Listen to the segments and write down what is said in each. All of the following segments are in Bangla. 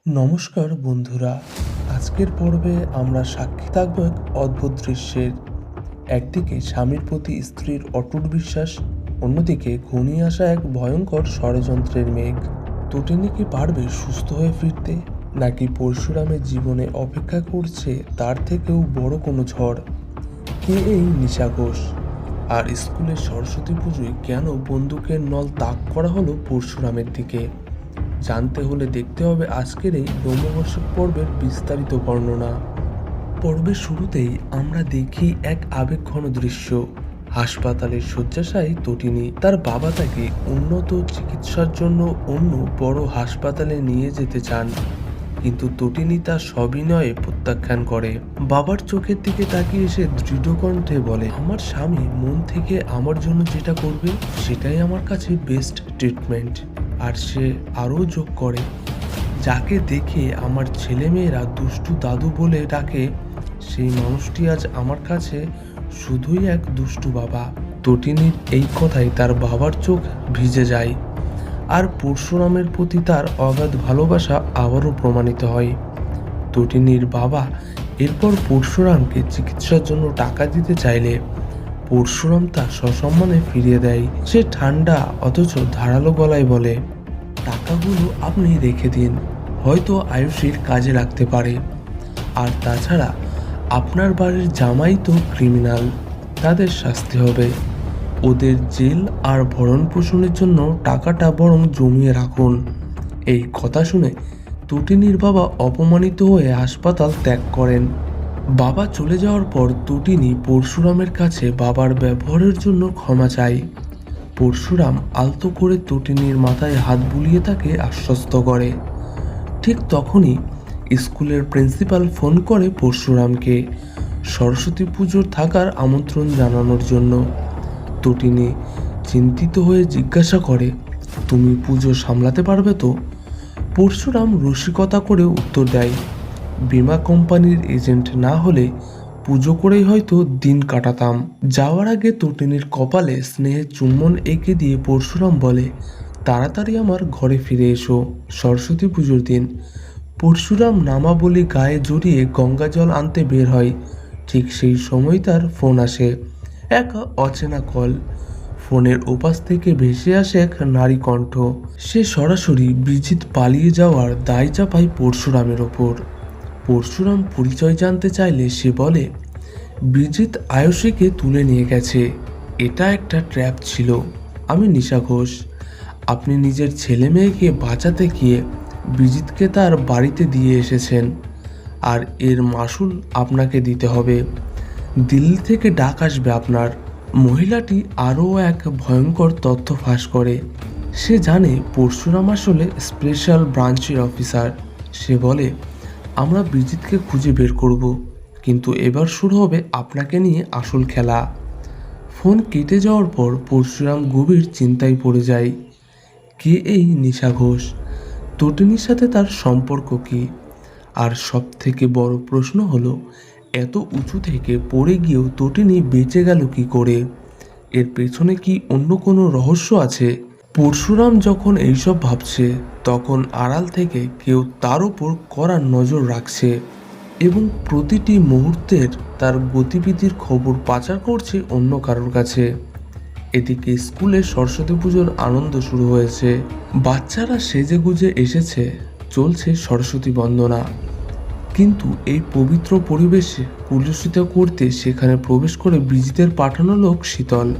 নমস্কার বন্ধুরা, আজকের পর্বে আমরা সাক্ষী থাকব এক অদ্ভুত দৃশ্যের। একদিকে স্বামীর প্রতি স্ত্রীর অটুট বিশ্বাস, অন্যদিকে ঘনিয়ে আসা এক ভয়ঙ্কর ষড়যন্ত্রের মেঘ। তটিনী কি পারবে সুস্থ হয়ে ফিরতে, নাকি পরশুরামের জীবনে অপেক্ষা করছে তার থেকেও বড় কোনো ঝড়? কে এই নিশা ঘোষ? আর স্কুলের সরস্বতী পুজোয় কেন বন্দুকের নল তাক করা হলো পরশুরামের দিকে? জানতে হলে দেখতে হবে আজকের এই রোমহর্ষক পর্বের বিস্তারিত বর্ণনা। পর্বের শুরুতেই আমরা দেখি এক আবেগঘন দৃশ্য। হাসপাতালের শয্যাশায়ী তটিনী, তার বাবা তাকে উন্নত চিকিৎসার জন্য অন্য বড় হাসপাতালে নিয়ে যেতে চান, কিন্তু তটিনী তা সবিনয়ে প্রত্যাখ্যান করে। বাবার চোখের দিকে তাকিয়ে সে দৃঢ় কণ্ঠে বলে, আমার স্বামী মন থেকে আমার জন্য যেটা করবে সেটাই আমার কাছে বেস্ট ট্রিটমেন্ট। আর সে আরও যোগ করে, যাকে দেখে আমার ছেলেমেয়েরা দুষ্টু দাদু বলে ডাকে, সেই মানুষটি আজ আমার কাছে শুধুই এক দুষ্টু বাবা। তটিনীর এই কথায় তার বাবার চোখ ভিজে যায়, আর পরশুরামের প্রতি তার অগাধ ভালোবাসা আবারও প্রমাণিত হয়। তটিনীর বাবা এরপর পরশুরামকে চিকিৎসার জন্য টাকা দিতে চাইলে পরশুরাম তা সসম্মানে ফিরিয়ে দেয়। সে ঠান্ডা অথচ ধারালো গলায় বলে, টাকাগুলো আপনি রেখে দিন, হয়তো আয়ুষীর কাজে লাগতে পারে। আর তাছাড়া আপনার বাড়ির জামাই তো ক্রিমিনাল, তাদের শাস্তি হবে। ওদের জেল আর ভরণ পোষণের জন্য টাকাটা বরং জমিয়ে রাখুন। এই কথা শুনে তটিনীর বাবা অপমানিত হয়ে হাসপাতাল ত্যাগ করেন। বাবা চলে যাওয়ার পর তটিনী পরশুরামের কাছে বাবার ব্যবহারের জন্য ক্ষমা চায়। পরশুরাম আলতো করে তটিনীর মাথায় হাত বুলিয়ে তাকে আশ্বস্ত করে। ঠিক তখনই স্কুলের প্রিন্সিপাল ফোন করে পরশুরামকে সরস্বতী পুজোর থাকার আমন্ত্রণ জানানোর জন্য। তটিনী চিন্তিত হয়ে জিজ্ঞাসা করে, তুমি পুজো সামলাতে পারবে তো? পরশুরাম রসিকতা করে উত্তর দেয়, বীমা কোম্পানির এজেন্ট না হলে পুজো করেই হয়তো দিন কাটাতাম। যাওয়ার আগে তটিনীর কপালে স্নেহের চুম্বন এঁকে দিয়ে পরশুরাম বলে, তাড়াতাড়ি আমার ঘরে ফিরে এসো, সরস্বতী পুজোর দিন। পরশুরাম নামাবলী গায়ে জড়িয়ে গঙ্গা জল আনতে বের হয়। ঠিক সেই সময় তার ফোন আসে, এক অচেনা কল। ফোনের ওপাশ থেকে ভেসে আসে এক নারী কণ্ঠ। সে সরাসরি বিজিত পালিয়ে যাওয়ার দায় চাপায় পরশুরামের ওপর। পরশুরাম পরিচয় জানতে চাইলে সে বলে, বিজিত আয়ুষীকে তুলে নিয়ে গেছে, এটা একটা ট্র্যাপ ছিল। আমি নিশা ঘোষ। আপনি নিজের ছেলে মেয়েকে বাঁচাতে গিয়ে বিজিতকে তার বাড়িতে দিয়ে এসেছেন, আর এর মাসুল আপনাকে দিতে হবে। দিল্লি থেকে ডাক আসবে আপনার। মহিলাটি আরও এক ভয়ঙ্কর তথ্য ফাঁস করে। সে জানে পরশুরাম আসলে স্পেশাল ব্রাঞ্চের অফিসার। সে বলে, আমরা বিজিতকে খুঁজে বের করব, কিন্তু এবার শুরু হবে আপনাকে নিয়ে আসল খেলা। ফোন কেটে যাওয়ার পর পরশুরাম গভীর চিন্তায় পড়ে যায়। কে এই নিশা ঘোষ? তটিনীর সাথে তার সম্পর্ক কি? আর সব থেকে বড় প্রশ্ন হলো, এত উঁচু থেকে পড়ে গিয়েও তটিনী বেঁচে গেল কি করে? এর পেছনে কি অন্য কোনো রহস্য আছে? পরশুরাম যখন এইসব ভাবছে, তখন আড়াল থেকে কেউ তার উপর কড়া নজর রাখছে এবং প্রতিটি মুহূর্তের তার গতিবিধির খবর পাচার করছে অন্য কারোর কাছে। এদিকে স্কুলে সরস্বতী পুজোর আনন্দ শুরু হয়েছে। বাচ্চারা সেজেগুজে এসেছে, চলছে সরস্বতী বন্দনা। কিন্তু এই পবিত্র পরিবেশে কুলসিত করতে সেখানে প্রবেশ করে বিজিতের পাঠানো লোক শীতল।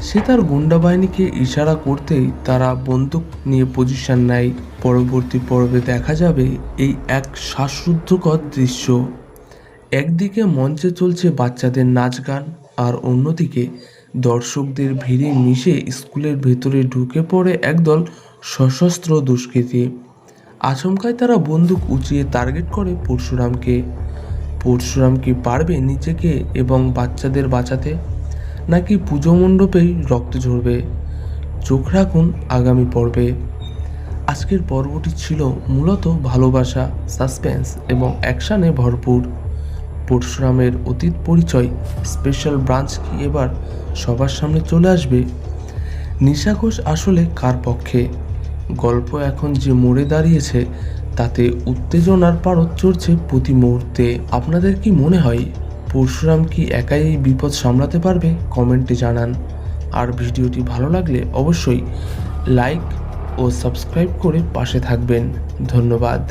সে তার গুন্ডা বাহিনীকে ইশারা করতেই তারা বন্দুক নিয়ে পজিশন নেয়। পরবর্তী পর্বে দেখা যাবে এই এক শ্বাসরুদ্ধকর দৃশ্য। একদিকে মঞ্চে চলছে বাচ্চাদের নাচ গান, আর অন্যদিকে দর্শকদের ভিড়ে মিশে স্কুলের ভেতরে ঢুকে পড়ে একদল সশস্ত্র দুষ্কৃতী। আচমকায় তারা বন্দুক উঁচিয়ে টার্গেট করে পরশুরামকে। পরশুরাম কি পারবে নিজেকে এবং বাচ্চাদের বাঁচাতে, নাকি পুজো মণ্ডপেই রক্ত ঝরবে? চোখ রাখুন আগামী পর্বে। আজকের পর্বটি ছিল মূলত ভালোবাসা, সাসপেন্স এবং অ্যাকশানে ভরপুর। পরশুরামের অতীত পরিচয়, স্পেশাল ব্রাঞ্চ কি এবার সবার সামনে চলে আসবে? নিশা ঘোষ আসলে কার পক্ষে? গল্প এখন যে মোড়ে দাঁড়িয়েছে তাতে উত্তেজনার পারদ চড়ছে প্রতি মুহূর্তে। আপনাদের কি মনে হয় পরশুরাম কি একাই এই বিপদ সামলাতে পারবে? কমেন্টে জানান। আর ভিডিওটি ভালো লাগলে অবশ্যই লাইক ও সাবস্ক্রাইব করে পাশে থাকবেন। ধন্যবাদ।